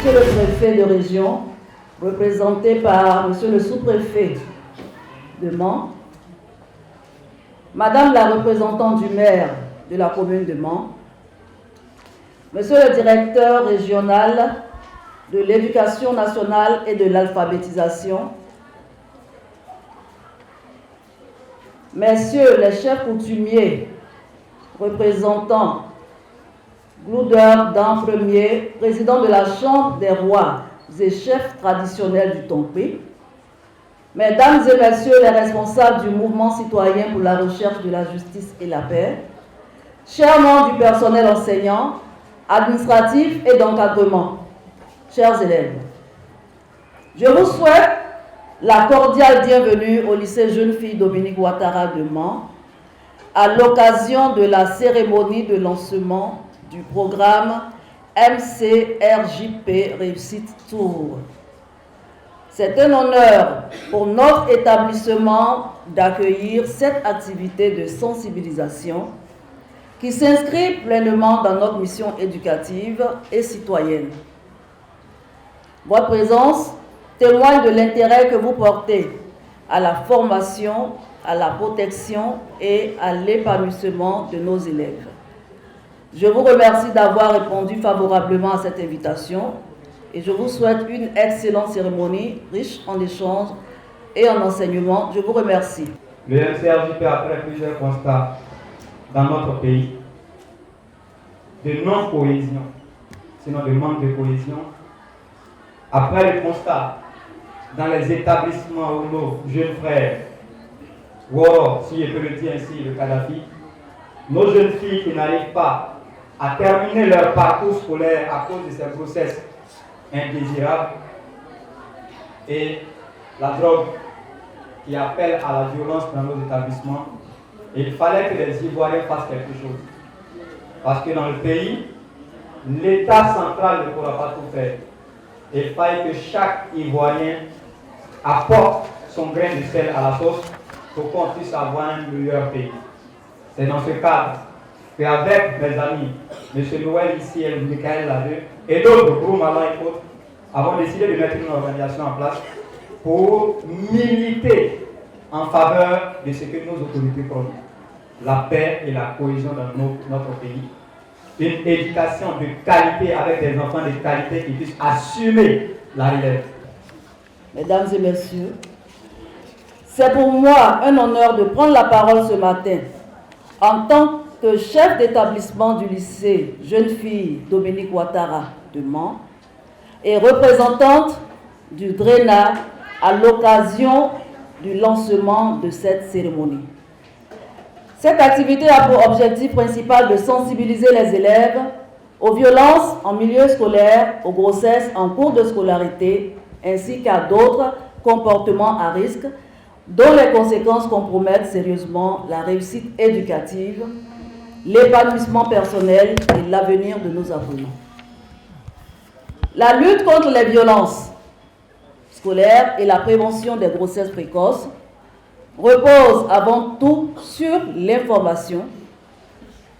Monsieur le préfet de région, représenté par Monsieur le sous-préfet de Mans, Madame la représentante du maire de la commune de Mans, Monsieur le directeur régional de l'éducation nationale et de l'alphabétisation, Messieurs les chefs coutumiers représentants Gloudeur Dan Premier, président de la Chambre des rois et chefs traditionnels du Tonkpé, Mesdames et Messieurs les responsables du mouvement citoyen pour la recherche de la justice et la paix, chers membres du personnel enseignant, administratif et d'encadrement, chers élèves, je vous souhaite la cordiale bienvenue au lycée Jeune Fille Dominique Ouattara de Mans à l'occasion de la cérémonie de lancement du programme MCRJP Réussite Tour. C'est un honneur pour notre établissement d'accueillir cette activité de sensibilisation qui s'inscrit pleinement dans notre mission éducative et citoyenne. Votre présence témoigne de l'intérêt que vous portez à la formation, à la protection et à l'épanouissement de nos élèves. Je vous remercie d'avoir répondu favorablement à cette invitation et je vous souhaite une excellente cérémonie, riche en échanges et en enseignements. Je vous remercie. Le MCRJP, après plusieurs constats dans notre pays, de non-cohésion, sinon de manque de cohésion, après le constat dans les établissements où nos jeunes frères, Woro, si je peux le dire ainsi, le Kadhafi, nos jeunes filles qui n'arrivent pas à terminer leur parcours scolaire à cause de ces grossesses indésirables et la drogue qui appelle à la violence dans nos établissements, il fallait que les Ivoiriens fassent quelque chose. Parce que dans le pays, l'État central ne pourra pas tout faire. Il fallait que chaque Ivoirien apporte son grain de sel à la sauce pour qu'on puisse avoir un meilleur pays. C'est dans ce cadre qu'avec mes amis, M. Noël ici et Michael Ladeux, et d'autres, Brou Malan et autres, avons décidé de mettre une organisation en place pour militer en faveur de ce que nos autorités promettent. La paix et la cohésion dans notre pays. Une éducation de qualité avec des enfants de qualité qui puissent assumer la relève. Mesdames et messieurs, c'est pour moi un honneur de prendre la parole ce matin en tant que chef d'établissement du lycée Jeune Fille Dominique Ouattara de Mans et représentante du DRENA à l'occasion du lancement de cette cérémonie. Cette activité a pour objectif principal de sensibiliser les élèves aux violences en milieu scolaire, aux grossesses en cours de scolarité, ainsi qu'à d'autres comportements à risque dont les conséquences compromettent sérieusement la réussite éducative, l'épanouissement personnel et l'avenir de nos apprenants. La lutte contre les violences scolaires et la prévention des grossesses précoces repose avant tout sur l'information,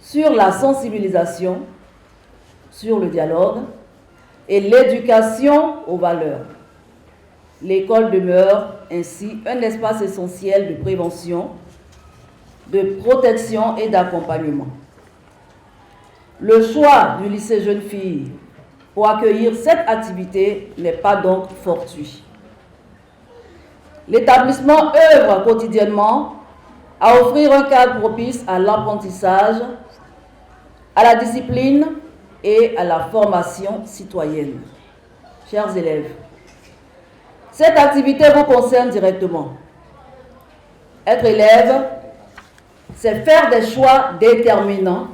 sur la sensibilisation, sur le dialogue et l'éducation aux valeurs. L'école demeure ainsi un espace essentiel de prévention, de protection et d'accompagnement. Le choix du lycée Jeune Fille pour accueillir cette activité n'est pas donc fortuit. L'établissement œuvre quotidiennement à offrir un cadre propice à l'apprentissage, à la discipline et à la formation citoyenne. Chers élèves, cette activité vous concerne directement. Être élève, c'est faire des choix déterminants.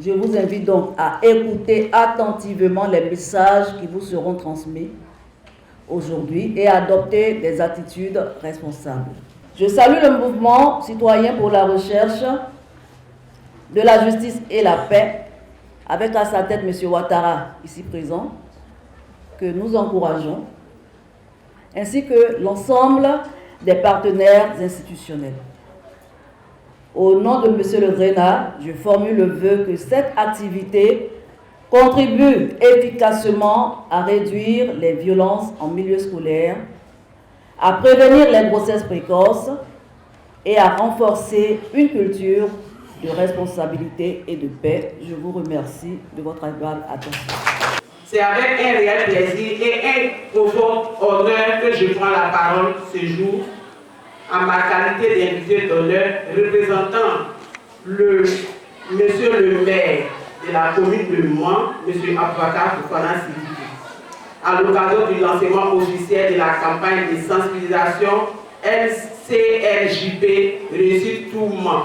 Je vous invite donc à écouter attentivement les messages qui vous seront transmis aujourd'hui et à adopter des attitudes responsables. Je salue le mouvement citoyen pour la recherche de la justice et la paix, avec à sa tête M. Ouattara, ici présent, que nous encourageons, ainsi que l'ensemble des partenaires institutionnels. Au nom de M. le DRENA, je formule le vœu que cette activité contribue efficacement à réduire les violences en milieu scolaire, à prévenir les grossesses précoces et à renforcer une culture de responsabilité et de paix. Je vous remercie de votre attention. C'est avec un réel plaisir et un profond honneur que je prends la parole ce jour en ma qualité d'invité d'honneur représentant monsieur le maire de la commune de Mans, monsieur Aboubakar Fofana Sidiki, à l'occasion du lancement officiel de la campagne de sensibilisation LCLJP Réussite Tout Mans.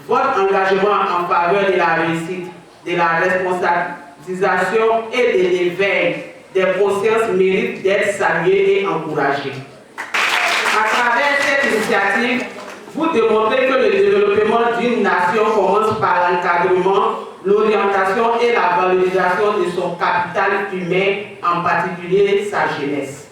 Votre engagement en faveur de la réussite, de la responsabilisation et de l'éveil des consciences mérite d'être salué et encouragé. À travers cette initiative, vous démontrez que le développement d'une nation commence par l'encadrement, l'orientation et la valorisation de son capital humain, en particulier sa jeunesse.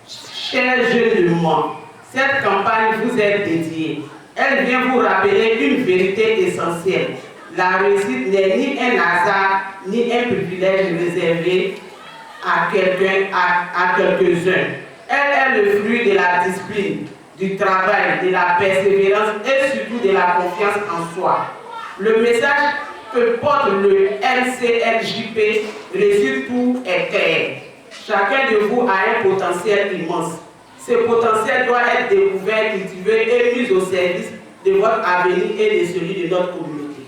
Chers jeunes de Mans, cette campagne vous est dédiée. Elle vient vous rappeler une vérité essentielle. La réussite n'est ni un hasard, ni un privilège réservé à quelques-uns. Elle est le fruit de la discipline, du travail, de la persévérance et surtout de la confiance en soi. Le message que porte le LCLJP Réussite Tout est clair. Chacun de vous a un potentiel immense. Ce potentiel doit être découvert, cultivé et mis au service de votre avenir et de celui de notre communauté.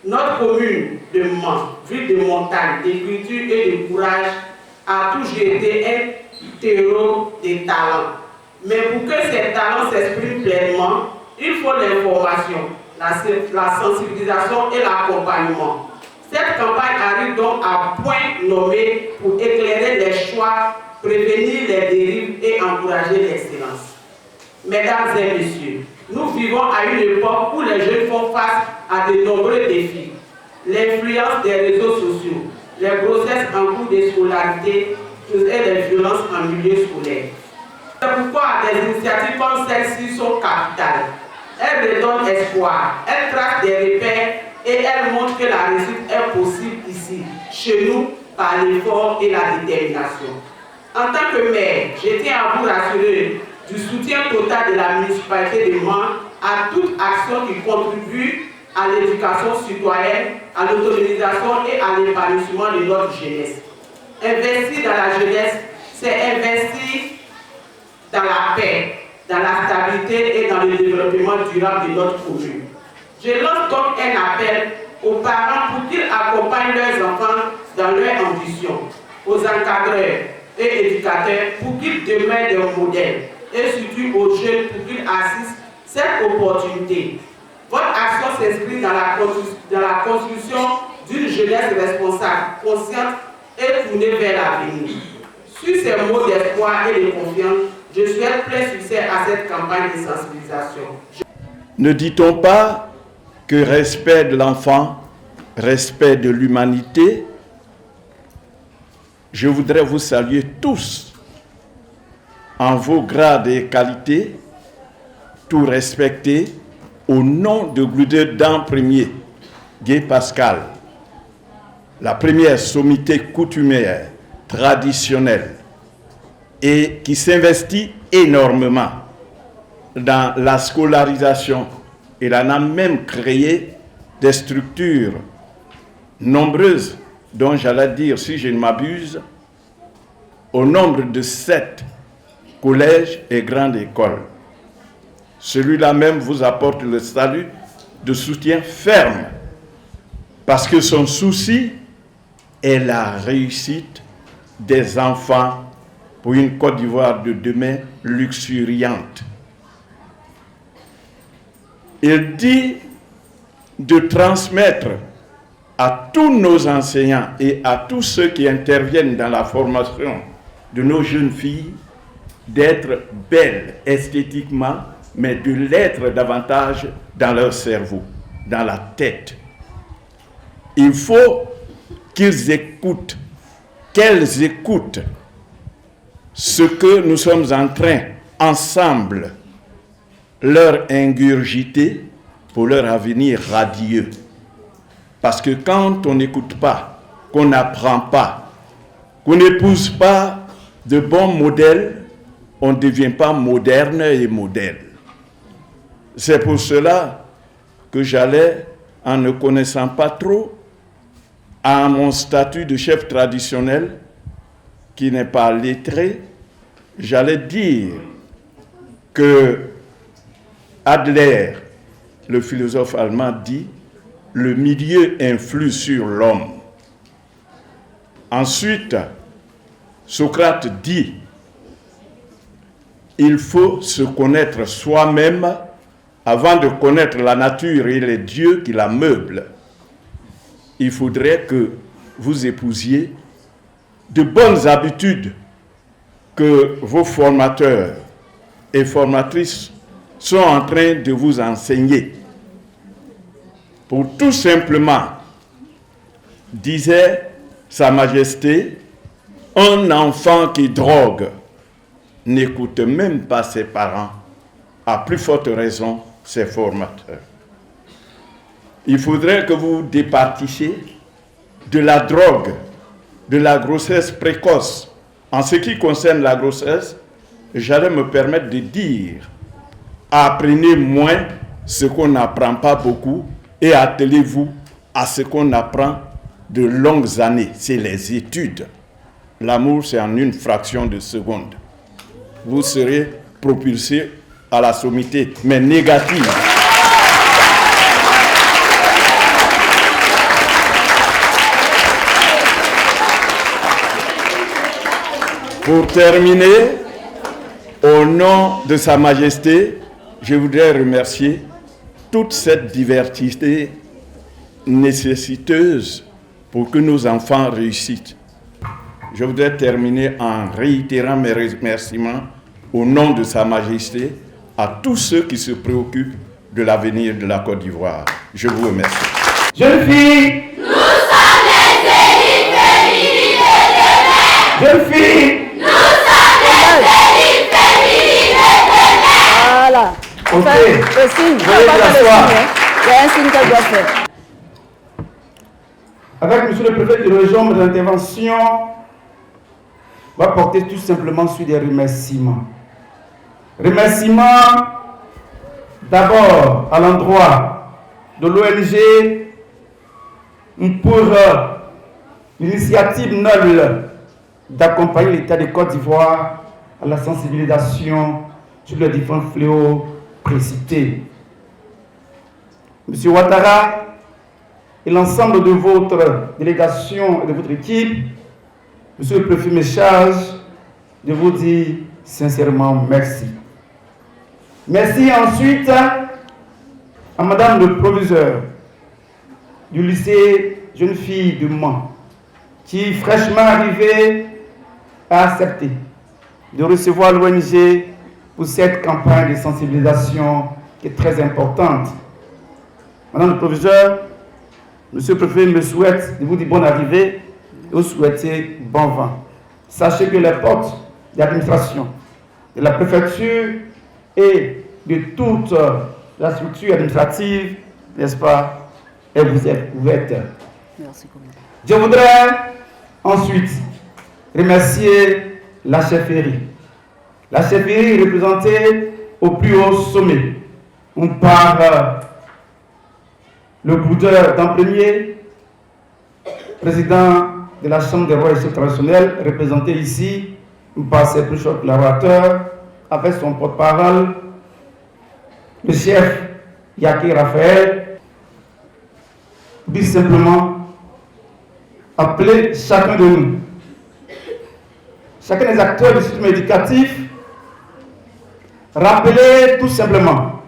Notre commune de Mans, ville de montagne, de culture et de courage, a toujours été un terreau de talents. Mais pour que ces talents s'expriment pleinement, il faut l'information, la sensibilisation et l'accompagnement. Cette campagne arrive donc à point nommé pour éclairer les choix, prévenir les dérives et encourager l'excellence. Mesdames et messieurs, nous vivons à une époque où les jeunes font face à de nombreux défis. L'influence des réseaux sociaux, les grossesses en cours de scolarité et les violences en milieu scolaire. C'est pourquoi des initiatives comme celle-ci sont capitales. Elles redonnent espoir, elles tracent des repères et elles montrent que la réussite est possible ici, chez nous, par l'effort et la détermination. En tant que maire, je tiens à vous rassurer du soutien total de la municipalité de Mans à toute action qui contribue à l'éducation citoyenne, à l'autonomisation et à l'épanouissement de notre jeunesse. Investir dans la jeunesse, c'est investir dans la paix, dans la stabilité et dans le développement durable de notre commune. Je lance donc un appel aux parents pour qu'ils accompagnent leurs enfants dans leur ambition, aux encadreurs et éducateurs pour qu'ils demeurent des modèles et surtout aux jeunes pour qu'ils assistent cette opportunité. Votre action s'inscrit dans la construction d'une jeunesse responsable, consciente et tournée vers l'avenir. Sur ces mots d'espoir et de confiance, je souhaite plein succès à cette campagne de sensibilisation. Ne dit-on pas que respect de l'enfant, respect de l'humanité? Je voudrais vous saluer tous en vos grades et qualités, tout respecter, au nom de Gloudedan Ier, Guy Pascal, la première sommité coutumière, traditionnelle, et qui s'investit énormément dans la scolarisation. Il en a même créé des structures nombreuses, dont j'allais dire, si je ne m'abuse, au nombre de 7 collèges et grandes écoles. Celui-là même vous apporte le salut de soutien ferme, parce que son souci est la réussite des enfants pour une Côte d'Ivoire de demain luxuriante. Il dit de transmettre à tous nos enseignants et à tous ceux qui interviennent dans la formation de nos jeunes filles d'être belles esthétiquement, mais de l'être davantage dans leur cerveau, dans la tête. Il faut qu'ils écoutent, qu'elles écoutent ce que nous sommes en train, ensemble, leur ingurgiter pour leur avenir radieux. Parce que quand on n'écoute pas qu'on n'apprend pas, qu'on n'épouse pas de bons modèles, on ne devient pas moderne et modèle. C'est pour cela que j'allais, en ne connaissant pas trop, à mon statut de chef traditionnel, qui n'est pas lettré, j'allais dire que Adler, le philosophe allemand, dit « le milieu influe sur l'homme ». Ensuite, Socrate dit « il faut se connaître soi-même avant de connaître la nature et les dieux qui la meublent. Il faudrait que vous épousiez de bonnes habitudes que vos formateurs et formatrices sont en train de vous enseigner. Pour tout simplement, disait Sa Majesté, un enfant qui drogue n'écoute même pas ses parents, à plus forte raison ses formateurs. Il faudrait que vous départissiez de la drogue, de la grossesse précoce. En ce qui concerne la grossesse, j'allais me permettre de dire, apprenez moins ce qu'on n'apprend pas beaucoup et attelez-vous à ce qu'on apprend de longues années. C'est les études. L'amour, c'est en une fraction de seconde. Vous serez propulsé à la sommité, mais négative. Pour terminer, au nom de Sa Majesté, je voudrais remercier toute cette diversité nécessiteuse pour que nos enfants réussissent. Je voudrais terminer en réitérant mes remerciements au nom de Sa Majesté à tous ceux qui se préoccupent de l'avenir de la Côte d'Ivoire. Je vous remercie. Jeunes filles, nous sommes les élites féminines de demain. Jeunes filles, nous sommes les élites féminines de demain. Voilà. Ok. Le signe. Veuillez vous asseoir. Il y a un signe qu'elle doit faire. Avec monsieur le préfet de région, mon intervention va porter tout simplement sur des remerciements. Remerciements d'abord à l'endroit de l'ONG pour l'initiative noble d'accompagner l'État de Côte d'Ivoire à la sensibilisation sur les différents fléaux précités. Monsieur Ouattara et l'ensemble de votre délégation et de votre équipe, monsieur le préfet me charge de vous dire sincèrement merci. Merci ensuite à madame le proviseur du lycée jeune fille de Mans, qui fraîchement arrivée a accepté de recevoir l'ONG pour cette campagne de sensibilisation qui est très importante. Madame le proviseur, monsieur le préfet me souhaite de vous dire bonne arrivée et vous souhaiter bon vent. Sachez que les portes d'administration de la préfecture et de toute la structure administrative, n'est-ce pas, elle vous est ouverte. Merci, commandant. Je voudrais ensuite remercier la chefferie. La chefferie représentée au plus haut sommet. On parle le boudeur d'en premier, président de la Chambre des rois et chefs traditionnels, représenté ici par ses plus chers collaborateurs, avec son porte-parole, le chef Yaki Raphaël, dit simplement appeler chacun de nous, chacun des acteurs du système éducatif, rappeler tout simplement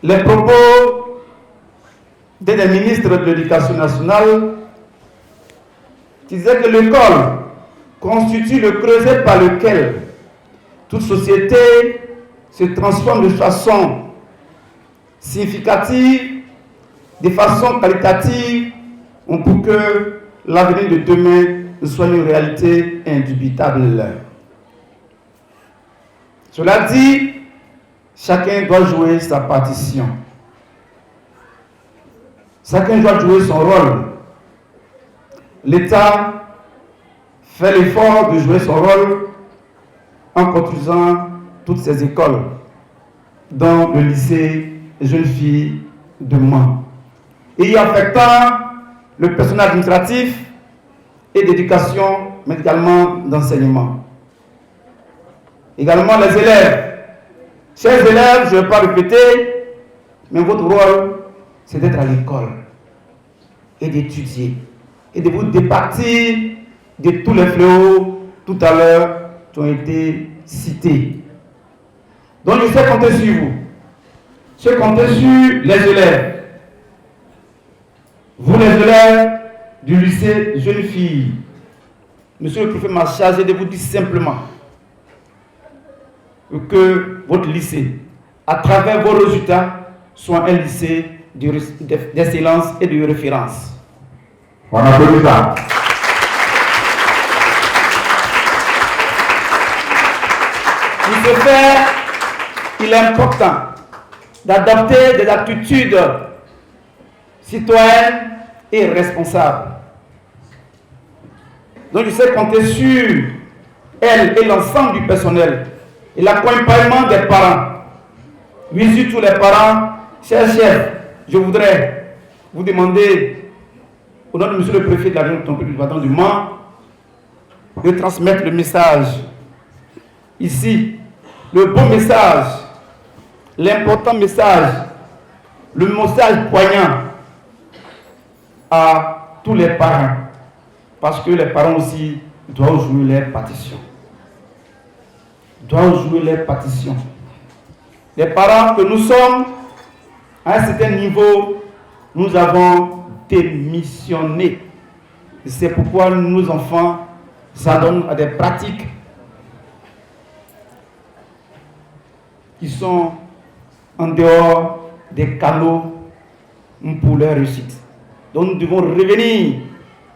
les propos d'un des ministres de l'Éducation nationale qui disait que l'école constitue le creuset par lequel toute société se transforme de façon significative, de façon qualitative, pour que l'avenir de demain soit une réalité indubitable. Cela dit, chacun doit jouer sa partition. chacun doit jouer son rôle. L'État fait l'effort de jouer son rôle en construisant toutes ces écoles, dont le lycée Jeunes Filles de Mans, et y affectant le personnel administratif et d'éducation, mais également d'enseignement. Également les élèves. Chers élèves, je ne vais pas répéter, mais votre rôle, c'est d'être à l'école et d'étudier et de vous départir de tous les fléaux tout à l'heure qui ont été cités. Donc je sais compter sur vous. Je sais compter sur les élèves. Vous les élèves du lycée Jeunes Filles, Monsieur le préfet m'a chargé de vous dire simplement que votre lycée, à travers vos résultats, soit un lycée d'excellence et de référence. On applaudit ça. Pour ce faire, il est important d'adopter des attitudes citoyennes et responsables. Donc je sais compter sur elle et l'ensemble du personnel et l'accompagnement des parents. Oui, surtout les parents, chers chefs, je voudrais vous demander, au nom de Monsieur le préfet de la région du département du Mans, de transmettre le message ici, le bon message, l'important message, le message poignant à tous les parents, parce que les parents aussi doivent jouer leur partition. Les parents que nous sommes, à un certain niveau, nous avons démissionné. C'est pourquoi nos enfants s'adonnent à des pratiques qui sont en dehors des canaux pour leur réussite. Donc nous devons revenir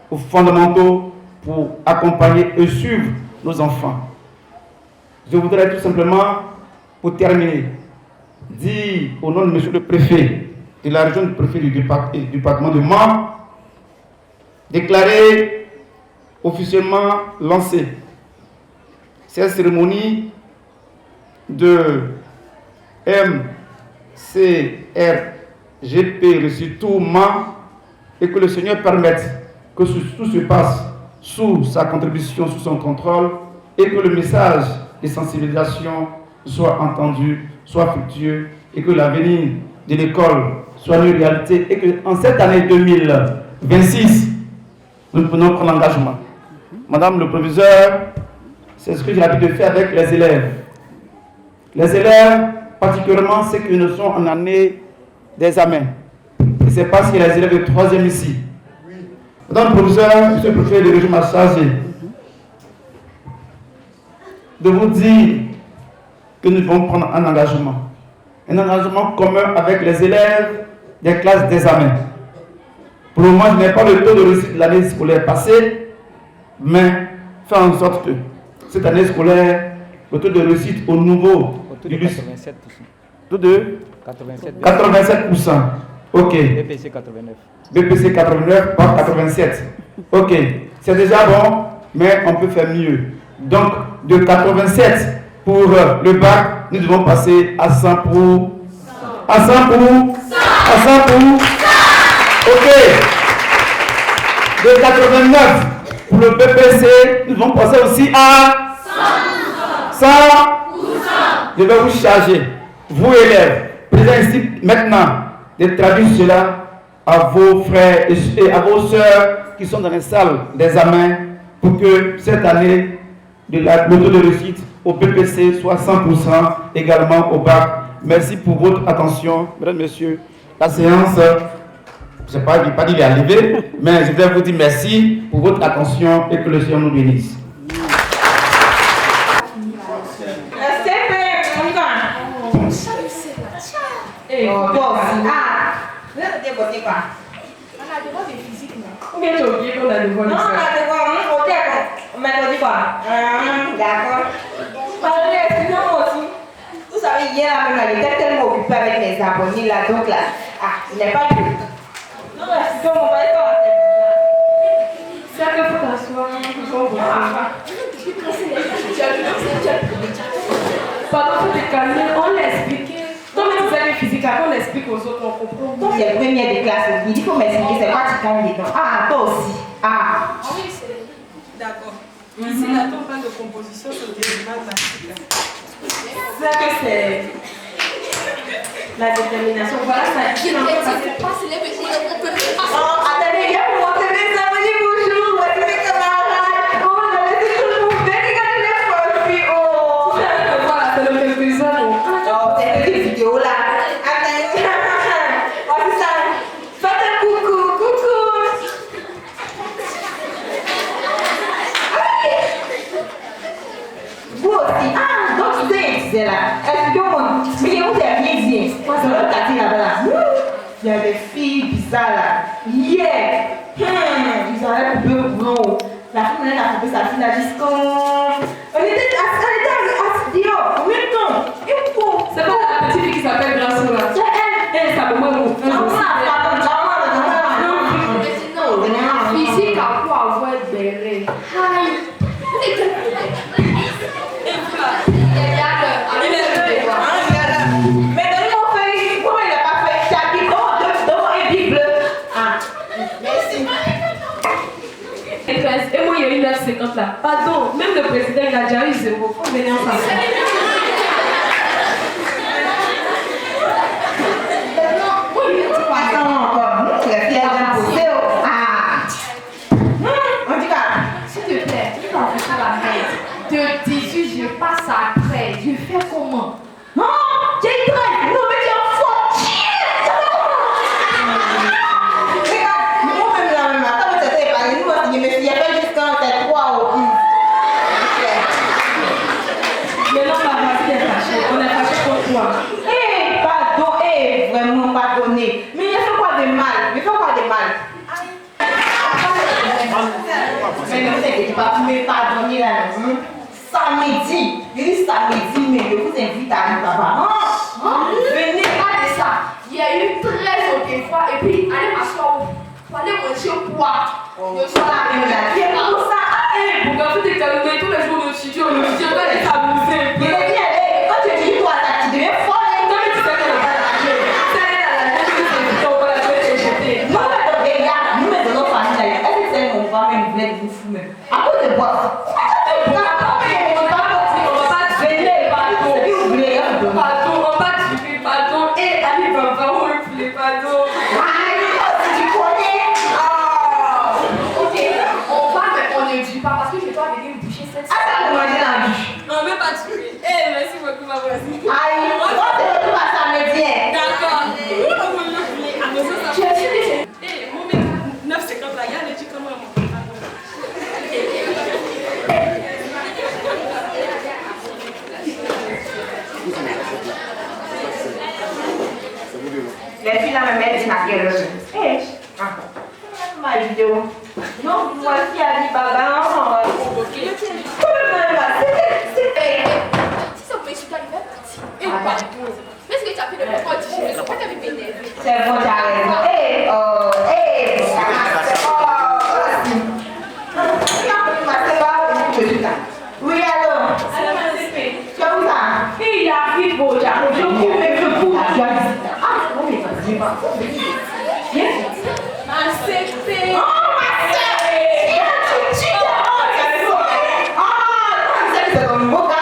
aux fondamentaux pour accompagner et suivre nos enfants. Je voudrais tout simplement, pour terminer, dire au nom de Monsieur le préfet de la région du préfet du département de Mans, déclarer officiellement lancée cette cérémonie de MCRGP reçu tout Mans, et que le Seigneur permette que tout se passe sous sa contribution, sous son contrôle, et que le message de sensibilisation soit entendu, soit fructueux, et que l'avenir de l'école soit une réalité, et qu'en cette année 2026, nous prenons l'engagement. Madame le proviseur, c'est ce que j'ai l'habitude de faire avec les élèves. Les élèves, particulièrement ceux qui ne sont en année d'examen. Et c'est parce qu'il y a les élèves de 3e ici. Madame le proviseur, monsieur le préfet de région m'a chargé de vous dire que nous devons prendre un engagement commun avec les élèves des classes d'examen. Pour le moment, je n'ai pas le taux de réussite de l'année scolaire passée, mais faire en sorte que cette année scolaire, le taux de réussite au niveau du lycée, 87%. Taux de 87%. Ok. BPC 89. BPC 89 par 87. Ok. C'est déjà bon, mais on peut faire mieux. Donc, de 87 pour le bac, nous devons passer à 100 pour... À 100 pour... À 100 pour... Ok. De 89 pour le BPC, nous devons passer aussi à 100%. Je vais vous charger, vous élèves, présents ici maintenant, de traduire cela à vos frères et à vos sœurs qui sont dans les salles d'examen pour que cette année, le taux de réussite au BPC soit 100% également au bac. Merci pour votre attention, mesdames, messieurs. La séance, je ne sais pas, je n'ai pas dit qu'il est arrivé, mais je vais vous dire merci pour votre attention et que le Seigneur nous bénisse. Vous savez, hier, j'étais tellement occupée avec mes abonnés là, donc là, il n'est pas de... Non, C'est à que faut t'asseoir. Pardon, faut te calmer, on l'explique. Comme vous avez physique, on l'explique aux autres, on comprend. Toi, c'est le premier de classe, il faut m'expliquer, c'est pas tu calmes dedans. Ah, toi aussi. Ah. Oui, c'est. D'accord. Ici, là, on parle de composition sur le dérivement massique. C'est que c'est la détermination. Voilà, ça dit dans le passé. Oh, attendez, il y a pour montrer mes amis, bonjour, voici mes camarades. Oh, je laisse tout le monde venir, regardez les profils. Oh. Voilà, c'est le quelques-uns. Oh, c'est une petite vidéo là. Attendez. Oh, c'est ça. Faites un coucou, coucou. Vous aussi. Ah, donc c'est là. Expliquez-moi. Mais vous avez bien dit. Moi, c'est le quartier là-bas là. Il y a des filles bizarres là. Yeah. Ils auraient coupé le boulot. La fille elle a coupé sa fille là jusqu'au. On était assis dehors. En même temps. Et pour. C'est pas la petite fille qui s'appelle Grasso là. C'est elle. Elle, ça me manque. Physique à quoi avoir des règles. Mais donnez-moi feuille. Pourquoi il n'a pas fait chapitre devant un bible? Ah, merci. Et moi, il y a eu 9,50 là. Pardon, même le président, il a déjà eu 0. Faut venir ensemble. Attends encore. La fille a bien posé. Ah. On dit quoi? S'il te plaît, il va faire la merde. De 18, je passe après. Je fais comment? Non, j'ai une traite. Non, mais tu es un faux. Regarde, moi-même là, même là, quand vous êtes épargné, nous, on se dit, mais s'il y a pas jusqu'à 3 ou 1. Maintenant, ma voici est fâchée. On est fâché contre toi. Pardon, vraiment pardonné. Mais il a fait quoi de mal? Il fait quoi de mal? Mais ne vous inquiétez pas, vous me pardonnez là. Samedi, il dit samedi, mais je vous invite à aller là-bas. Venez, pas de ça. Il y a eu 13 autres fois et puis allez m'asseoir. Pour aller manger au poids. Je suis là, même là. Qui est pour ça? Pourquoi vous te calmez tous les jours au studio? Le studio va les amuser. Il est bien, quand tu dis toi, tu deviens folle. Toi, tu sais qu'elle va lâcher. C'est elle à la tête que c'est on va la faire éjecter. Non, mais regarde, nous, mais de nos familles là, est-ce que c'est mon frère, même, vous voulez vous fou même? À cause de quoi? Aïe, on va te retrouver à samedi. D'accord. Tu as su que Mon mec, 9,50 là, il y a les trucs comme moi. Les filles là me mettent à quelle heure? Ma vidéo. Non, voici Ali Baba. si ça pouvait chuter, il va partir. Et ou pas? Mais est-ce que tu as fait le même petit jeu? Je sais pas que tu avais m'énervé. C'est bon, tu as raison. Oui, alors. Tu es où ça? Il arrive, bon, j'arrive. Je vous mets le bout. Ah, bon, mais vas-y, va. Ma CP. Oh, ma sœur! C'est comme beau gars.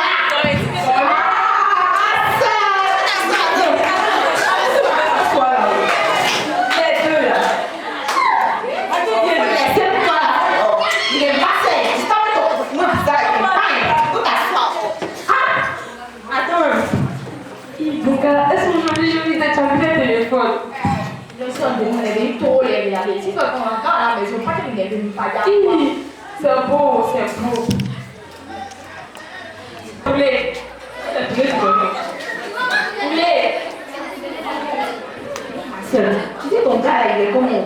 Est-ce que je vais te changer le téléphone? Je suis en train de trop les regarder. Si tu vas encore à la maison, pas que tu ne viennes pas là. C'est beau, c'est beau. Poulet. Poulet. Tu dis ton gars, il est comment?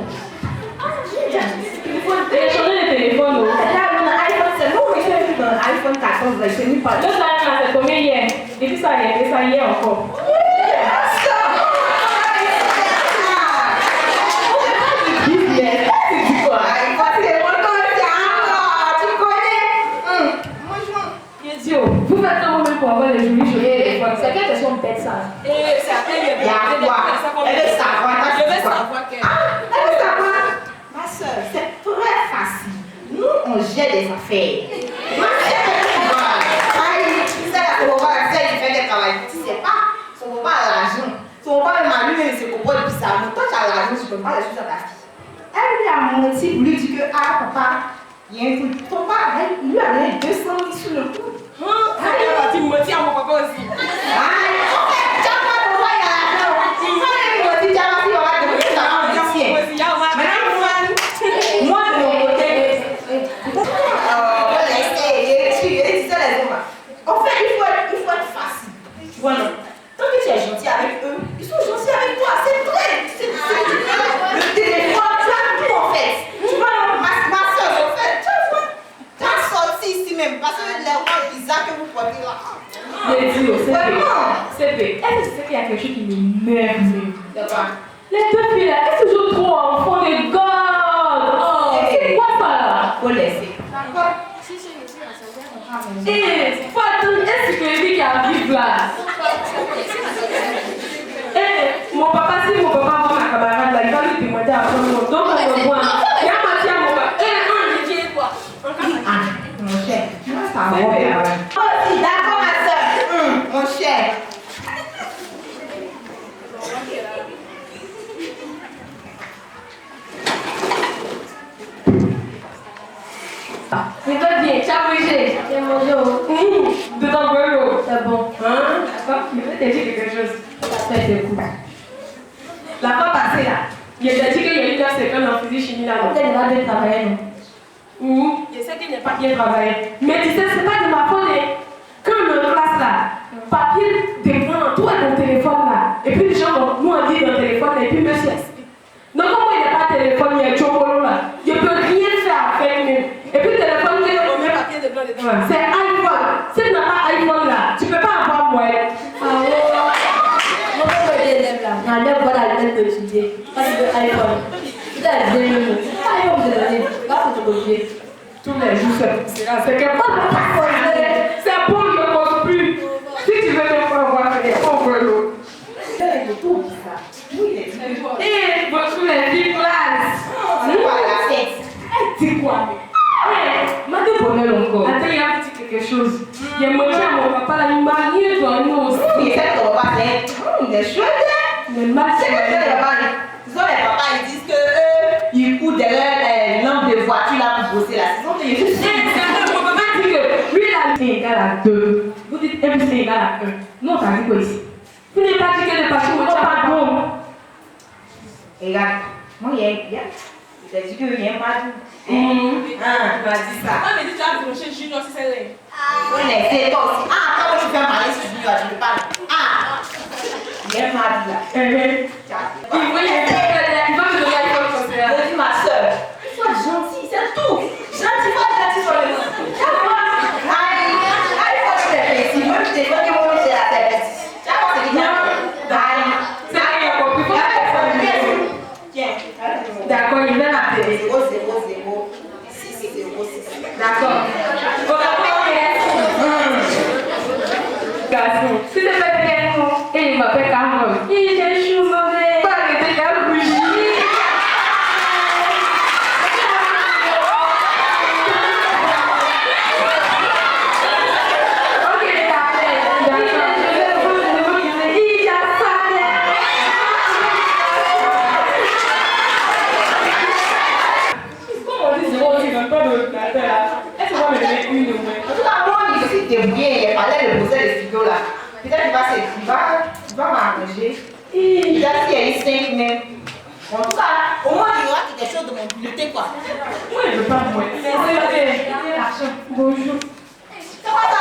Il faut télécharger le téléphone. iPhone 14, c'est mis par Le salaire là, c'est combien hier? Et puis ça hier encore. Vous affaires. Moi, c'est son papa, il fait des travail. Tu sais pas, son papa a l'argent. Son papa m'a lui, il se comporte bizarrement. Toi, tu as l'argent, tu peux pas les choses à ta fille. Elle lui a menti pour lui dire que, ah, papa, il y a un truc. Ton papa, il lui a donné 200 000 sur le coup. Tu me mentis à mon papa aussi. En fait, il faut être facile. Tu vois, non? Tant que tu es gentil avec eux, ils sont gentils avec toi. C'est vrai. Le téléphone, tu as tout en fait. Tu vois, non? Ma soeur, en fait, tu as sorti ici même parce que les rois bizarres que vous portez là. C'est vrai. Est-ce que tu sais qu'il y a quelque chose qui m'énerve? Les deux filles là, elles sont toujours trop enfants de God. C'est quoi ça là? Faut laisser. D'accord. Et faut attendre, est-ce que lui qui arrive là? Et mon papa, si mon papa voit ma camarade là, il va lui demander à prendre mon dos pour me voir. Il y a menti à mon papa. Et je dis quoi? Mon cher, ça va. D'accord, ma soeur. Mon cher. Mais toi bien, tu as bougé. J'ai mangé de ton boulot. C'est bon. Hein? D'accord? Il veut te dire quelque chose. Ça c'est cool. La fois passée là, il a dit qu'il y a une classe en physique chimie là. Peut-être qu'il va bien travailler, non? Je sais qu'il n'est pas bien travaillé. Mais tu sais, c'est pas de ma faute. Quand on est en classe là, papier, d'écran, tout est dans le téléphone là. Et puis les gens, nous on dit dans le téléphone et puis monsieur explique. Donc comme il n'y a pas de téléphone, il y a un chocolo là. Je ne peux rien faire avec lui. Et puis le téléphone, on met papier de blanc dedans. C'est iPhone. Si tu n'as pas iPhone là, tu ne peux pas avoir moi. Ah ouais. Mon père est élève là. On a pas la tête de étudier. Pas de iPhone. Tu as bien le mot. iPhone de l'année. Pas photocopier. Tous les jours, c'est là. C'est que pas c'est bon, il ne pose plus. Si tu veux me faire voir, c'est bon, l'eau. C'est tout ça. Et votre vie place. C'est quoi la fête? Elle dit quoi? M'a dit bonheur encore. Attends, il a dit quelque chose. Il a mangé à mon papa là, il m'a dit toi, nous aussi. Il fait ton papa, il est chouette. Mais ma c'est que les papas, ils disent que eux, ils courent derrière les lampes de voiture là pour bosser là. Mon papa dit que lui là, c'est égal à 2. Vous dites 1 plus 1 égal à 1. Non, t'as dit quoi ici? Vous n'avez pas dit que les parties ne sont pas bonnes. Regarde, moi, il a dit qu'il n'y a pas de. Tu m'as dit ça. Ah, mais tu as approché Junior, c'est celle-là. On est fait toi aussi. Ah, quand tu fais parler sur Junior, tu me parles. Ah, il y a mal là. Il va me donner un peu comme ça. Je dis ma soeur, sois gentil, c'est tout. Gentil, pas gentil sur le monde. Aïe, faut que tu te fesses. Moi, je te dis que moi, j'ai la tête. Tu as pensé qu'il y a aïe, c'est rien, il y a compris. D'accord, il vient la télé. 0, 0, 0, 6, 0, 6. D'accord. On va garçon. Si c'est pas quelqu'un, et il m'appelle Carole. Il est chou mauvais. Pas arrêter qu'à bouger. Il fallait le poser les studios là. Peut-être qu'il va m'arranger. Il a dit qu'il y a eu 5 même. En tout cas, au moins il y aura quelque chose de mon bulletin quoi. Moi je veux pas moi. Bonjour. C'est quoi ça?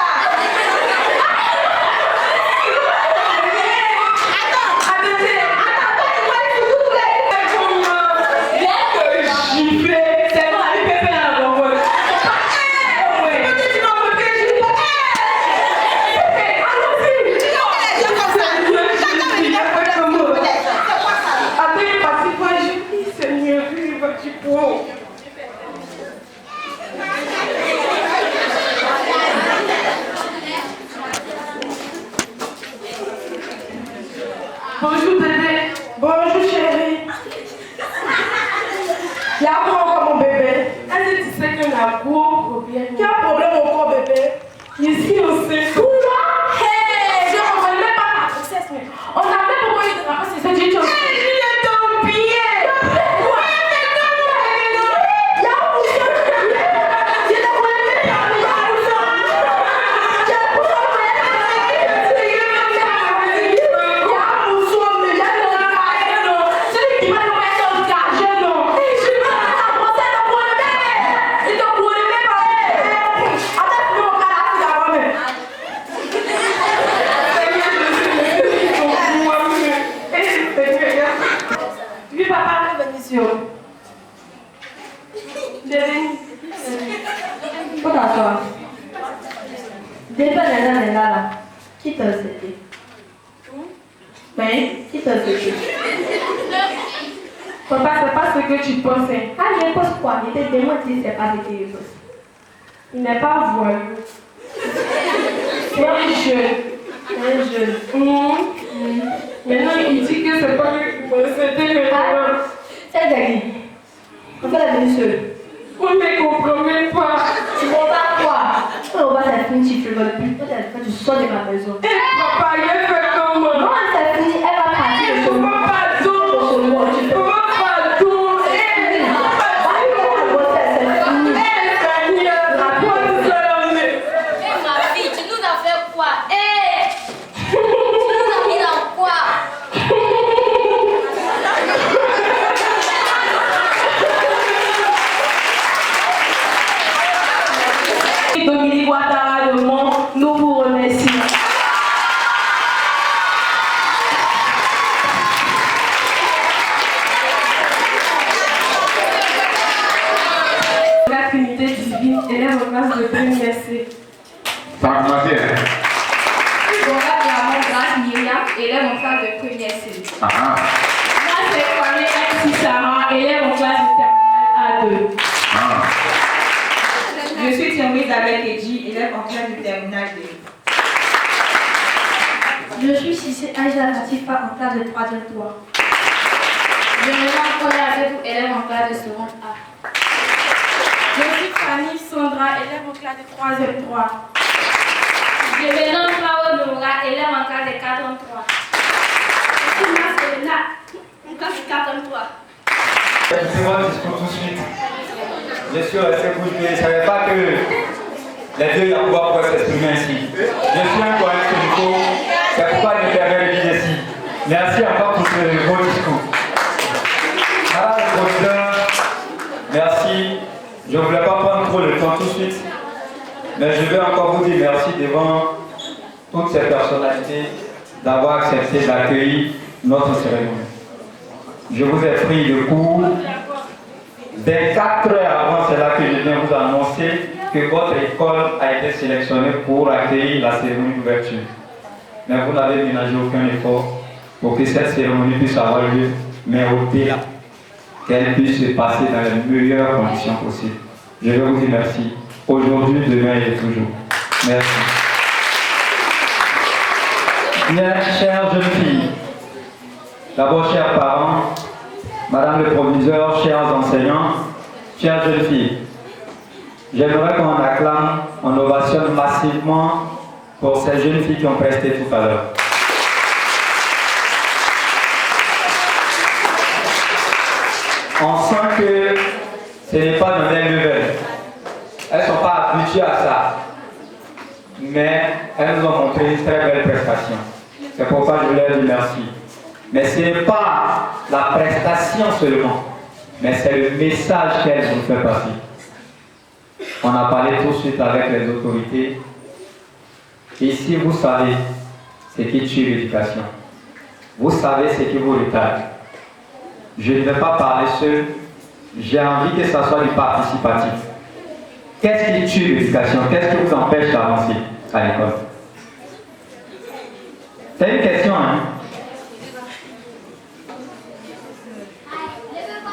Bonjour bébé. Bonjour chérie. Il y a quoi encore mon bébé? Est-ce que tu sais que la copropriétaire bien. Quel problème encore, bébé? Ici, on sait. Quoi? Hey, je ne reconnais même pas ma grossesse, mais on a même pourquoi il devra pas se faire du tout. Qui t'a accepté? Mais qui t'a accepté? Papa, c'est pas ce que tu pensais. Ah, je pense quoi? Il était démonté, c'est pas ce qu'il pense. Il n'est pas voyou. C'est un jeune. Un jeune. Maintenant, il dit que c'est pas lui qui m'a accepté le Ah, c'est Dagui. On fait la venue seule. On ne comprend même pas. Tu comprends quoi? On va faire fini, tu fais votre but. Peut-être que tu sors de ma maison. Eh, papa, il a fait comment? Non, c'est fini, elle va partir de chez moi. Papa, pardon. Papa, pardon. Ma fille, tu nous as fait quoi? Tu nous as mis dans quoi? Dominique Ouattara de Mont, nous vous remercions. La Trinité divine, élève en classe de première C. Ça a commencé, hein? Voilà, mon classe Myriam, élève en classe de première C. Ah ah. Moi, c'est Kwame MC Sarah, élève en classe de terminale A2. Ah. Je suis Thierry Isabelle Edji, élève en classe de terminale D. Je suis Cissé Aïcha Latifa en classe de 3e 3. Je me nomme Koya Azedou, élève en classe de seconde A. Je suis Fanny Sandra, élève en classe de 3e 3. Je me nomme Pao Noura, élève en classe de 4e 3. Je suis Marcelina, en classe de 4e 3. C'est moi qui tout de suite. Je suis resté bouche bée. Je ne savais pas que les deux Yahouba pouvaient s'exprimer ainsi. Je suis un collègue qu'il faut. C'est pourquoi je me permets de dire ici. Merci encore pour ce beau discours. Madame le Président, merci. Je ne voulais pas prendre trop le temps tout de suite. Mais je vais encore vous dire merci devant toutes ces personnalités d'avoir accepté d'accueillir notre cérémonie. Je vous ai pris de court. Dès 4 heures avant, c'est là que je viens vous annoncer que votre école a été sélectionnée pour accueillir la cérémonie d'ouverture. Mais vous n'avez ménagé aucun effort pour que cette cérémonie puisse avoir lieu, mais au-delà, qu'elle puisse se passer dans les meilleures conditions possibles. Je vais vous dire merci. Aujourd'hui, demain et toujours. Merci. Bien, chères jeunes filles, d'abord, chers parents, Madame le proviseur, chers enseignants, chères jeunes filles, j'aimerais qu'on acclame, on ovationne massivement pour ces jeunes filles qui ont presté tout à l'heure. On sent que ce n'est pas dans les nouvelles. Elles ne sont pas habituées à ça. Mais elles nous ont montré une très belle prestation. C'est pourquoi je leur dis merci. Mais ce n'est pas la prestation seulement, mais c'est le message qu'elles ont fait passer. On a parlé tout de suite avec les autorités. Ici, vous savez ce qui tue l'éducation. Vous savez ce qui vous retarde. Je ne vais pas parler seul. J'ai envie que ça soit du participatif. Qu'est-ce qui tue l'éducation? Qu'est-ce qui vous empêche d'avancer à l'école? C'est une question, hein?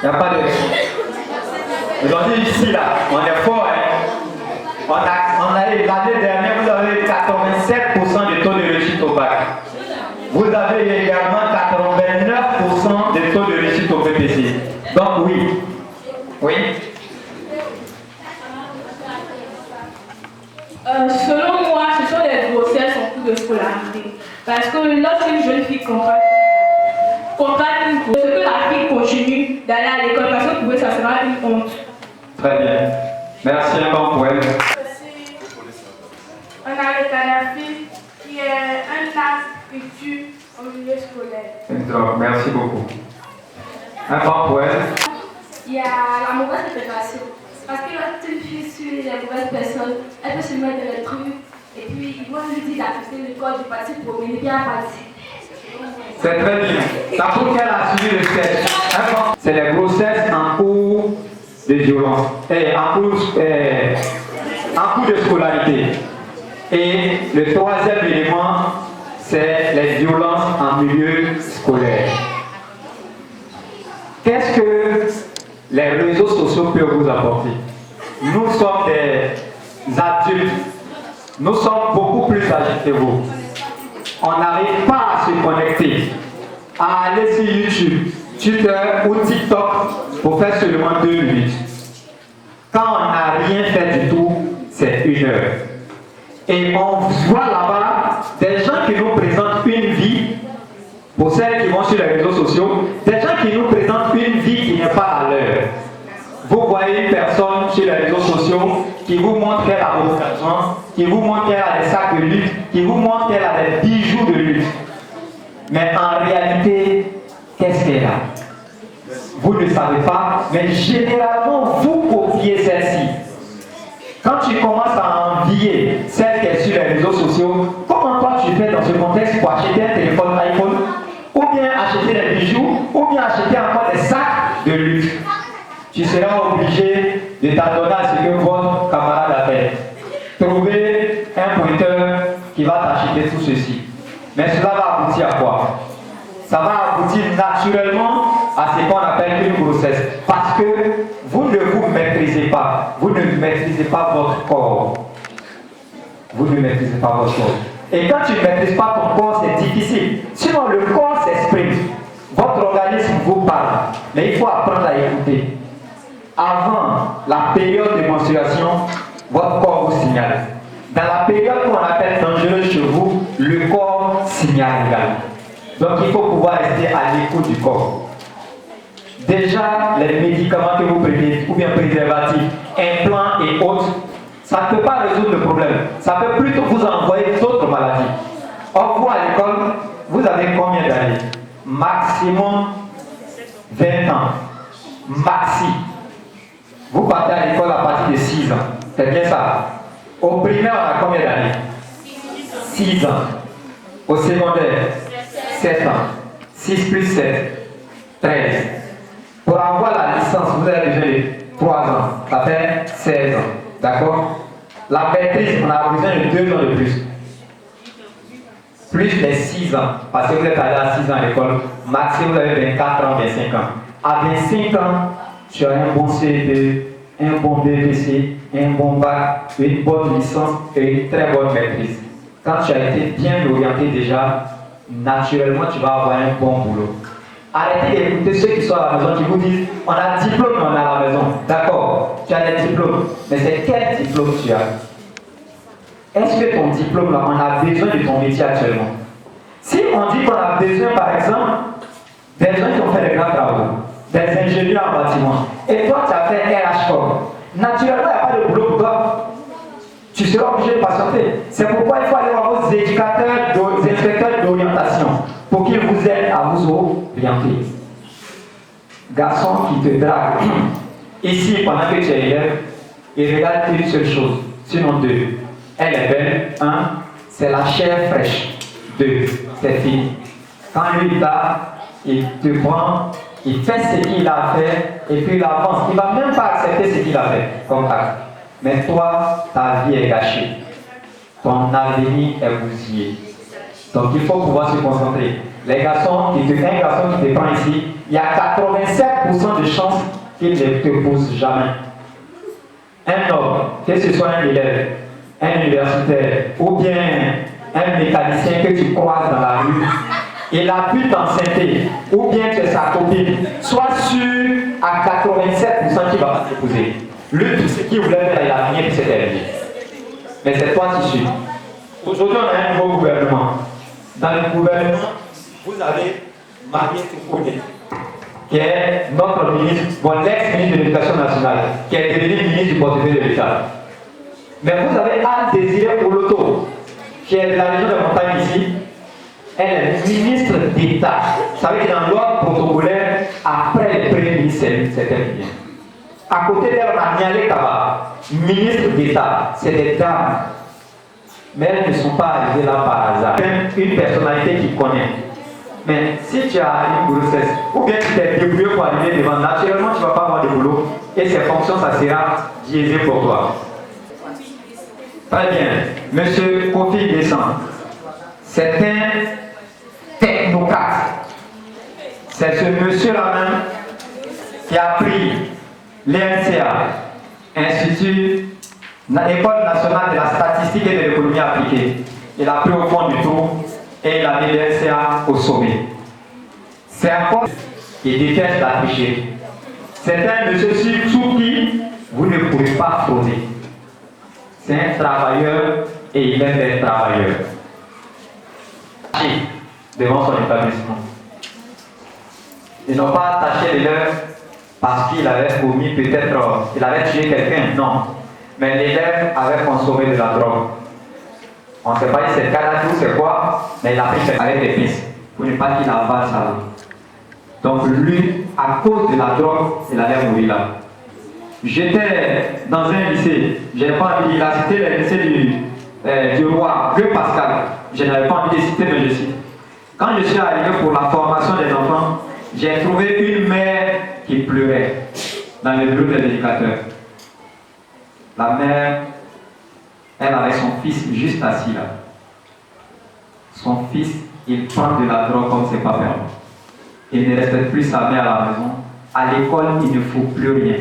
Il n'y a pas de... Aujourd'hui, ici, là, on est fort, hein? L'année dernière, vous avez 87% de taux de réussite au bac. Vous avez également 89% de taux de réussite au BPC. Donc oui. Oui. Selon moi, ce sont les grossesses en cours de scolarité. Parce que lorsqu'une jeune fille contracte une grossesse, que la fille continue d'aller à l'école, parce que pour eux, ça sera une honte. Très bien. Merci encore pour elle. On a le Kadhafi qui est un acte qui tue au milieu scolaire. Merci beaucoup. Un bon pour elle. Il y a la mauvaise intégration. Parce que lorsqu'une fille suit les mauvaises personnes, elle peut se mettre dans les trucs et puis ils vont lui dire d'accepter le code du parti pour mener bien parti. C'est très bien. Ça prouve qu'elle a suivi le sketch. C'est les grossesses en cours de violence, en cours de scolarité. Et le troisième élément, c'est les violences en milieu scolaire. Qu'est-ce que les réseaux sociaux peuvent vous apporter? Nous sommes des adultes, nous sommes beaucoup plus âgés que vous. On n'arrive pas à se connecter, à aller sur YouTube, Twitter ou TikTok pour faire seulement 2 minutes. Quand on n'a rien fait du tout, c'est 1 heure. Et on voit là-bas des gens qui nous présentent une vie, pour celles qui vont sur les réseaux sociaux, des gens qui nous présentent une vie qui n'est pas à l'heure. Vous voyez une personne sur les réseaux sociaux qui vous montre qu'elle a beaucoup d'argent, qui vous montre qu'elle a des sacs de luxe, qui vous montre qu'elle a des bijoux de luxe. Mais en réalité, qu'est-ce qu'elle a? Vous ne savez pas, mais généralement, vous copiez celle-ci. Quand tu commences à envier celle qui est sur les réseaux sociaux, comment toi tu fais dans ce contexte pour acheter un téléphone iPhone, ou bien acheter des bijoux, ou bien acheter encore des sacs de luxe? Tu seras obligé de t'adonner à ce que votre camarade a fait. Trouver un pointeur qui va t'acheter tout ceci. Mais cela va aboutir à quoi? Ça va aboutir naturellement à ce qu'on appelle une grossesse. Parce que vous ne vous maîtrisez pas. Vous ne maîtrisez pas votre corps. Vous ne maîtrisez pas votre corps. Et quand tu ne maîtrises pas ton corps, c'est difficile. Sinon, le corps s'exprime. Votre organisme vous parle. Mais il faut apprendre à écouter. Avant la période de menstruation, votre corps vous signale. Dans la période qu'on appelle dangereuse chez vous, le corps signale également. Donc il faut pouvoir rester à l'écoute du corps. Déjà, les médicaments que vous prenez, ou bien préservatifs, implants et autres, ça ne peut pas résoudre le problème. Ça peut plutôt vous envoyer d'autres maladies. Or, vous à l'école, vous avez combien d'années? Maximum 20 ans. Maxi. Vous partez à l'école à partir de 6 ans. C'est bien ça. Au primaire, on a combien d'années? 6 ans. Au secondaire, 7 ans. 6 plus 7, 13. Pour avoir la licence, vous avez besoin de 3 ans. Ça fait 16 ans. D'accord? La maîtrise, on a besoin de 2 ans de plus. Plus les 6 ans. Parce que vous êtes allé à 6 ans à l'école. Maximum, vous avez 24 ans, 25 ans. À 25 ans, tu as un bon CEP, un bon BPC, un bon bac, une bonne licence et une très bonne maîtrise. Quand tu as été bien orienté déjà, naturellement tu vas avoir un bon boulot. Arrêtez d'écouter ceux qui sont à la maison qui vous disent on a un diplôme, on est à la maison. D'accord, tu as des diplômes, mais c'est quel diplôme tu as? Est-ce que ton diplôme là, on a besoin de ton métier actuellement? Si on dit qu'on a besoin par exemple des gens qui ont fait des grands travaux, des ingénieurs en bâtiment, et toi tu as fait RH-Com, naturellement il n'y a pas de boulot pour toi. Tu seras obligé de patienter. C'est pourquoi il faut aller voir vos éducateurs, vos inspecteurs d'orientation pour qu'ils vous aident à vous orienter. Garçon qui te drague, ici pendant que tu es élève, il regarde une seule chose, sinon 2. Elle est belle, 1, c'est la chair fraîche. 2, c'est fini. Quand lui est là, il te prend, il fait ce qu'il a fait et puis il avance. Il ne va même pas accepter ce qu'il a fait comme acte. Mais toi, ta vie est gâchée. Ton avenir est bousillé. Donc il faut pouvoir se concentrer. Les garçons, un garçon qui te prend ici, il y a 87% de chances qu'il ne te pose jamais. Un homme, que ce soit un élève, un universitaire ou bien un mécanicien que tu croises dans la rue, il a pu t'enceinter ou bien tu es sa copine, sois sûr à 87% qu'il va pas t'épouser. Lui, tout ce qu'il voulait faire, il a fini pour s'éterniser. mais c'est toi qui suis. Aujourd'hui, on a un nouveau gouvernement. Dans le gouvernement, vous avez Marié Toukouné, qui est notre ministre, bon, l'ex-ministre de l'Éducation nationale, qui est devenu ministre du portefeuille de l'État. Mais vous avez Anne-Désirée Oloto, qui est de la région de Montagne ici. Elle est ministre d'État. Vous savez que dans l'ordre protocolaire, après le premier ministre, c'est elle qui vient. À côté d'elle, on a Nialé Kaba, ministre d'État. C'est des dames. Mais elles ne sont pas arrivées là par hasard. Même une personnalité qui connaît. Mais si tu as une grossesse, ou bien tu t'es débrouillé pour arriver devant, naturellement tu ne vas pas avoir de boulot. Et ces fonctions, ça sera biaisé pour toi. Très bien. Monsieur Kofi Descend, c'est un technocrate. C'est ce monsieur-là même qui a pris l'INCA, Institut, l'École nationale de la statistique et de l'économie appliquée. Il a pris au fond du trou et il a mis l'INCA au sommet. C'est un poste qui déteste la tricherie. C'est un monsieur sous qui vous ne pouvez pas frauder. C'est un travailleur et il aime être travailleur. Devant son établissement. Ils n'ont pas attaché l'élève parce qu'il avait commis peut-être, il avait tué quelqu'un, non. Mais l'élève avait consommé de la drogue. On ne sait pas si c'est le canadou, c'est quoi, mais il a pris avec des pistes pour ne pas qu'il avale ça. Donc lui, à cause de la drogue, il allait mourir là. J'étais dans un lycée, je n'ai pas envie de la citer, le lycée du roi Gueux Pascal. Je n'avais pas envie de citer, mais je cite. Quand je suis arrivé pour la formation des enfants, j'ai trouvé une mère qui pleurait dans le bureau de l'éducateur. La mère, elle avait son fils juste assis là. Son fils, il prend de la drogue comme c'est pas permis. Il ne respecte plus sa mère à la maison. À l'école, il ne faut plus rien.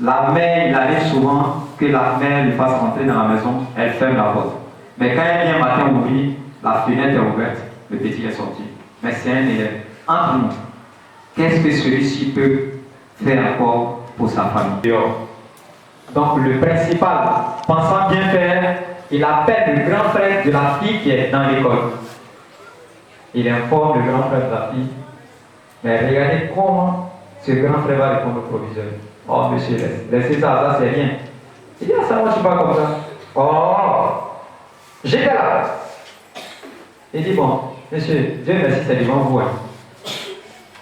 La mère, il arrive souvent que la mère lui fasse rentrer dans la maison, elle ferme la porte. Mais quand elle vient matin ouvrir, la fenêtre est ouverte, le petit est sorti. Mais c'est un élève. Entre nous, qu'est-ce que celui-ci peut faire encore pour sa famille? Donc le principal, pensant bien faire, il appelle le grand frère de la fille qui est dans l'école. Il informe le grand frère de la fille. Mais regardez comment ce grand frère va répondre au proviseur. Oh monsieur, laissez ça c'est rien. Il dit, ah ça, moi je ne suis pas comme ça. Oh, j'étais là. Il dit, bon, monsieur, Dieu merci, c'est devant vous. Hein.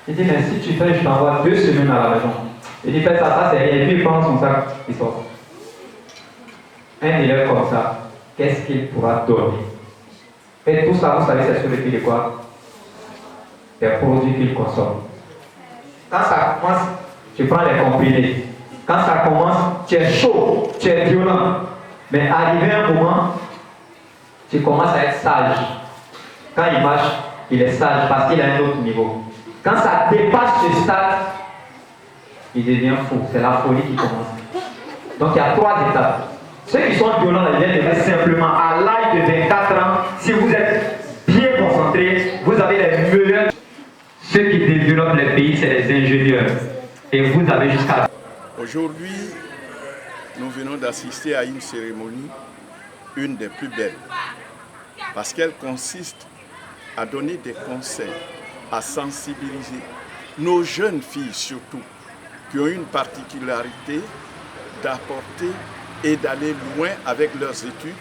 Il dit, mais si tu fais, je t'envoie 2 semaines à la maison. Il dit, fais ça, ça c'est rien. Et puis il prend son sac, il sort. Un élève comme ça, qu'est-ce qu'il pourra donner? Et tout ça, vous savez, c'est sur le pied de quoi? Des produits qu'il consomme. Quand ça commence, tu prends les comprimés. Quand ça commence, tu es chaud, tu es violent. Mais arrivé un moment, tu commences à être sage. Quand il marche, il est sage parce qu'il a un autre niveau. Quand ça dépasse ce stade, il devient fou. C'est la folie qui commence. Donc il y a 3 étapes. Ceux qui sont violents, ils viennent de mettre simplement à l'âge de 24 ans, si vous êtes bien concentré, vous avez les meilleurs. Ceux qui développent les pays, c'est les ingénieurs. Et vous avez jusqu'à... Aujourd'hui, nous venons d'assister à une cérémonie, une des plus belles, parce qu'elle consiste à donner des conseils, à sensibiliser nos jeunes filles surtout, qui ont une particularité d'apporter et d'aller loin avec leurs études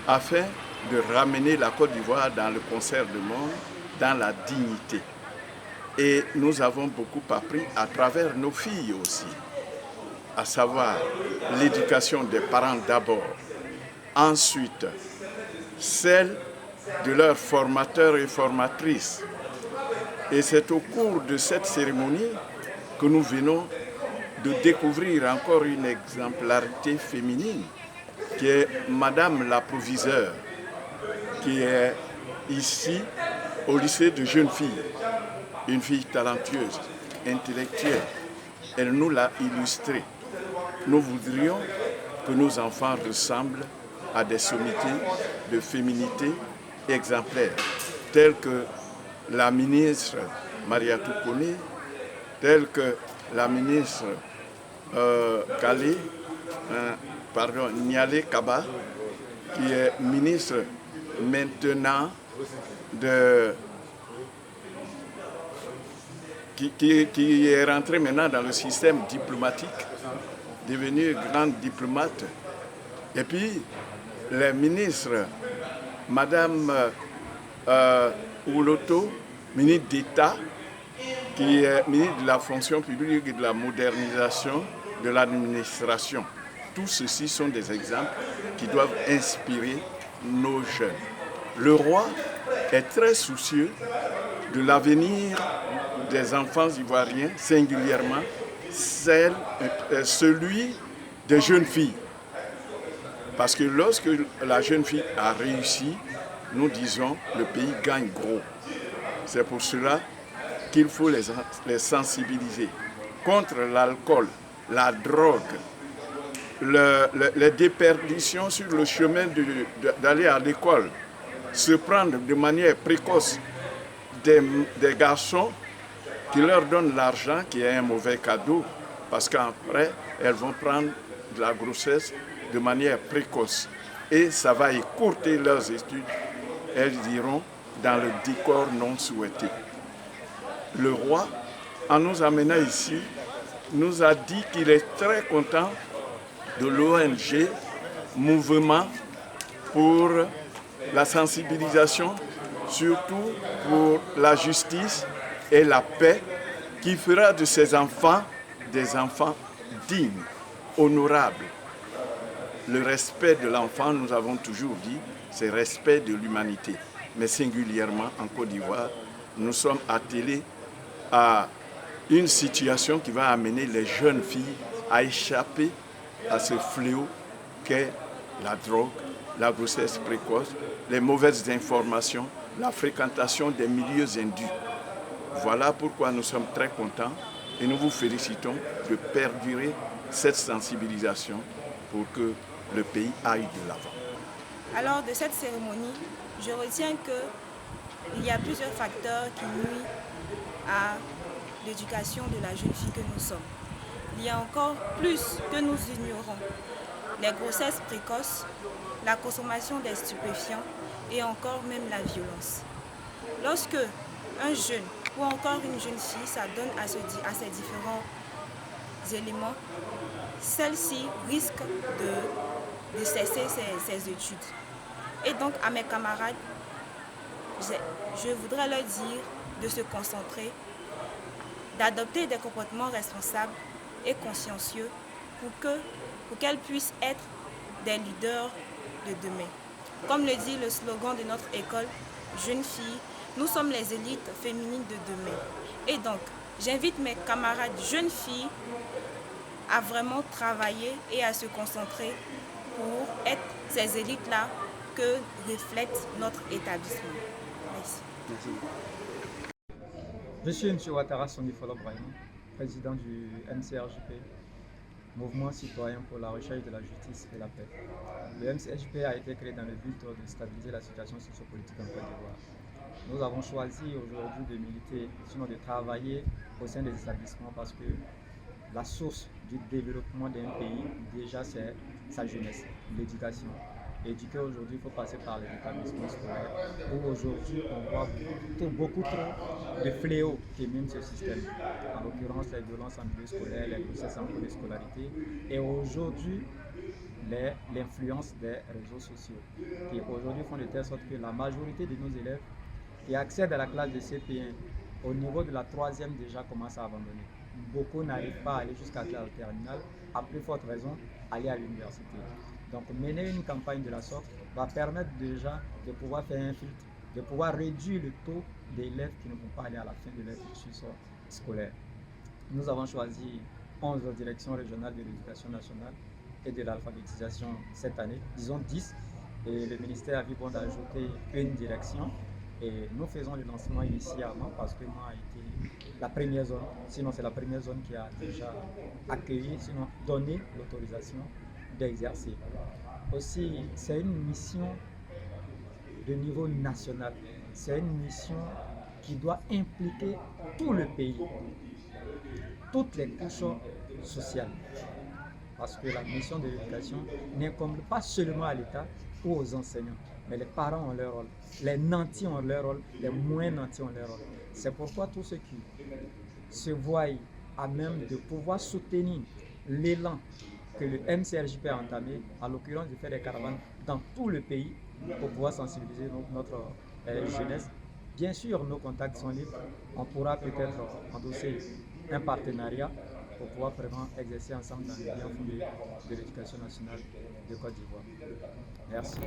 afin de ramener la Côte d'Ivoire dans le concert du monde, dans la dignité. Et nous avons beaucoup appris à travers nos filles aussi, à savoir l'éducation des parents d'abord, ensuite celle de leurs formateurs et formatrices. Et c'est au cours de cette cérémonie que nous venons de découvrir encore une exemplarité féminine, qui est Madame la Proviseure, qui est ici au lycée de jeunes filles. Une fille talentueuse, intellectuelle. Elle nous l'a illustré. Nous voudrions que nos enfants ressemblent à des sommités de féminité exemplaires, telles que la ministre Maria Toukouné, telle que la ministre Nialé Kaba, qui est ministre maintenant qui est rentré maintenant dans le système diplomatique, devenu grande diplomate. Et puis, les ministres, Madame Ouloto, ministre d'État, qui est ministre de la fonction publique et de la modernisation de l'administration. Tous ceux-ci sont des exemples qui doivent inspirer nos jeunes. Le roi est très soucieux de l'avenir des enfants ivoiriens, singulièrement celui des jeunes filles. Parce que lorsque la jeune fille a réussi, nous disons le pays gagne gros. C'est pour cela qu'il faut les sensibiliser contre l'alcool, la drogue, les déperditions sur le chemin d'aller à l'école, se prendre de manière précoce des garçons qui leur donnent l'argent, qui est un mauvais cadeau, parce qu'après, elles vont prendre de la grossesse de manière précoce. Et ça va écourter leurs études. Elles iront dans le décor non souhaité. Le roi, en nous amenant ici, nous a dit qu'il est très content de l'ONG Mouvement pour la sensibilisation, surtout pour la justice et la paix, qui fera de ces enfants des enfants dignes, honorables. Le respect de l'enfant, nous avons toujours dit, c'est le respect de l'humanité. Mais singulièrement en Côte d'Ivoire, nous sommes attelés à une situation qui va amener les jeunes filles à échapper à ce fléau qu'est la drogue, la grossesse précoce, les mauvaises informations, la fréquentation des milieux indus. Voilà pourquoi nous sommes très contents et nous vous félicitons de perdurer cette sensibilisation pour que le pays aille de l'avant. Alors de cette cérémonie, je retiens qu'il y a plusieurs facteurs qui nuisent à l'éducation de la jeune fille que nous sommes. Il y a encore plus que nous ignorons. Les grossesses précoces, la consommation des stupéfiants et encore même la violence. Lorsque un jeune ou encore une jeune fille s'adonne à ces différents éléments, celle-ci risque de cesser ses études. Et donc à mes camarades, je voudrais leur dire de se concentrer, d'adopter des comportements responsables et consciencieux pour qu'elles puissent être des leaders de demain. Comme le dit le slogan de notre école, Jeunes filles, nous sommes les élites féminines de demain. Et donc, j'invite mes camarades jeunes filles à vraiment travailler et à se concentrer pour être ces élites-là que reflète notre établissement. Merci. Je suis M. Ouattara Sondifolo Brahim, président du MCRJP, Mouvement citoyen pour la recherche de la justice et la paix. Le MCRJP a été créé dans le but de stabiliser la situation sociopolitique en Côte d'Ivoire. Nous avons choisi aujourd'hui de militer, sinon de travailler au sein des établissements parce que la source du développement d'un pays, déjà, c'est sa jeunesse, l'éducation. Éduquer aujourd'hui, il faut passer par les établissements scolaires où aujourd'hui on voit beaucoup trop de fléaux qui minent ce système. En l'occurrence, les violences en milieu scolaire, les grossesses en cours de scolarité et aujourd'hui l'influence des réseaux sociaux qui aujourd'hui font de telle sorte que la majorité de nos élèves qui accèdent à la classe de CP1 au niveau de la 3e déjà commencent à abandonner. Beaucoup n'arrivent pas à aller jusqu'à la terminale, à plus forte raison, aller à l'université. Donc mener une campagne de la sorte va permettre déjà de pouvoir faire un filtre, de pouvoir réduire le taux d'élèves qui ne vont pas aller à la fin de leur cursus scolaire. Nous avons choisi 11 directions régionales de l'éducation nationale et de l'alphabétisation cette année, disons 10, et le ministère a vu bon d'ajouter une direction. Et nous faisons le lancement initialement parce que moi a été la première zone, sinon c'est la première zone qui a déjà accueilli, sinon donné l'autorisation d'exercer. Aussi, c'est une mission de niveau national, c'est une mission qui doit impliquer tout le pays, toutes les couches sociales. parce que la mission de l'éducation n'incombe pas seulement à l'État ou aux enseignants, mais les parents ont leur rôle, les nantis ont leur rôle, les moins nantis ont leur rôle. C'est pourquoi tous ceux qui se voient à même de pouvoir soutenir l'élan que le MCRJP a entamé, en l'occurrence de faire des caravanes dans tout le pays pour pouvoir sensibiliser notre jeunesse. Bien sûr, nos contacts sont libres. On pourra peut-être endosser un partenariat pour pouvoir vraiment exercer ensemble dans le bien fondé de l'éducation nationale de Côte d'Ivoire. Merci.